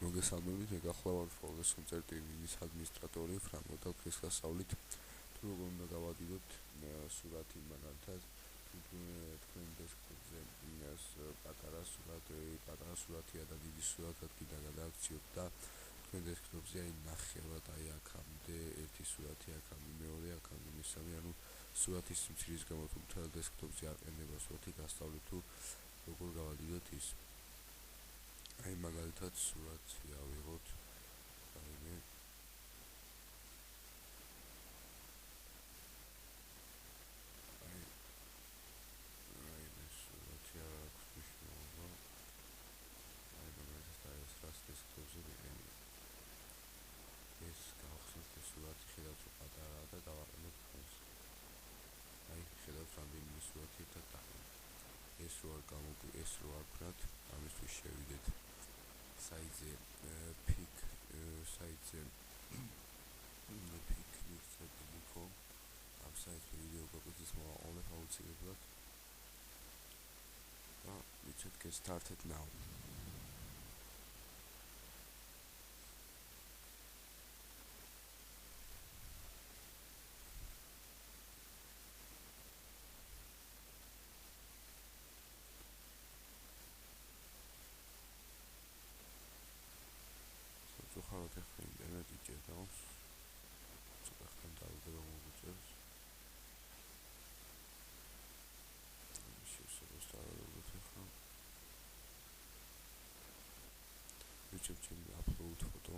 მოგესალმებით, მეგახლავართ ფოლდეს კონცერტინის ადმინისტრატორი ფრანგო და ქრისასავლით თუ როგორ უნდა გავადიდოთ სურათი მაგალითად თქვენ დესკტოპზე პატარა სურათია და დიდი სურათად კიდე გადააქციოთ და თქვენ დესკტოპზე აი ნახევრად აი აქამდე ერთი სურათი აქამდე მეორე აქამდე მესამე ანუ სურათის სიმცირის გამო თუ მთელ დესკტოპზე არ ყენდება სურათი გასწავლით თუ როგორ გავადიდოთ ის აი მაგალითად სურათი ავიღოთ რაიმე სურათი არ აქვს მნიშვნელობა აი მაგალითად ეს რას დესკტოპზე ვიყენია ეს გავხსნათ ეს სურათი ხედავთ რომ პატარაა და დავაყენოთ ფონს აი ხედავთ რამდენიმე სურათი ერთად დაყენეთ ეს რო არ ვქნათ ამისთვის შევიდეთ საიტზე pic.com ამ საიტზე ვიდეო გაგვიწევს მოაყოლებ აუცილებლად და ვიცით get started now ხაროთ ახლა ინტერნეტი ჭირდავს ცოტა ხანი დავუდება მოგვიწევს შევსებას დავალებოთ ახლა ვიჩვენებ ჩემი upload photo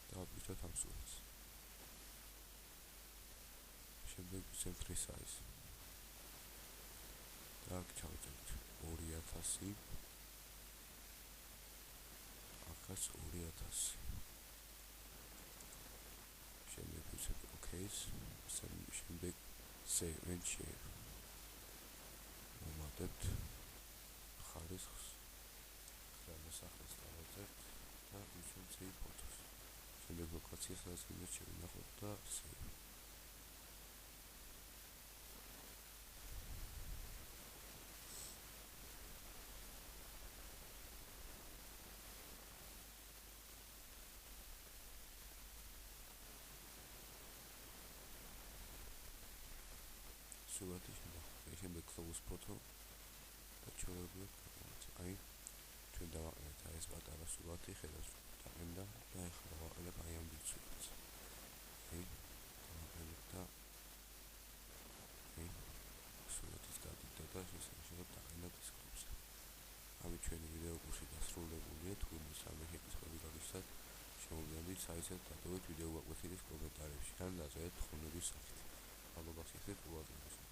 და ვიჩვენებ ამ სურათს შემდეგ ვიჩვენებ resize და აქ ჩავწერთ 2000 აქაც 2000 შემდეგ ვიჩვენებ OK-ს შემდეგ save and share მომატებთ ხარისხს გამოსახეს დავაწერთ და ვიჩვენებ save photos შემდეგ ლოკაცია სადაც უნდა შევინახოთ და save სურათი შემდეგ close photo და ჩვეულებრივად გამოაცხადეთ აი ჩვენ დავაყენეთ აი ეს პატარა სურათი ხედავთ დაყენდა და ეხლა დავაყენებ აი ამ დიდ სურათს აი დავაყენებ და აი სურათის გადიდდა და შესაძლოა დაყენდა დესკტოპზე ამით ჩვენი ვიდეო კურსი დასრულებულია თუ მისამე კითხვები გაგისცათ შემოგვიყვანთ საიტზე დადოვეთ ვიდეო გაკვეთილის კომენტარებში ან დაწერეთ თხოვნების სახით მადლობას ისეთ უაზრებს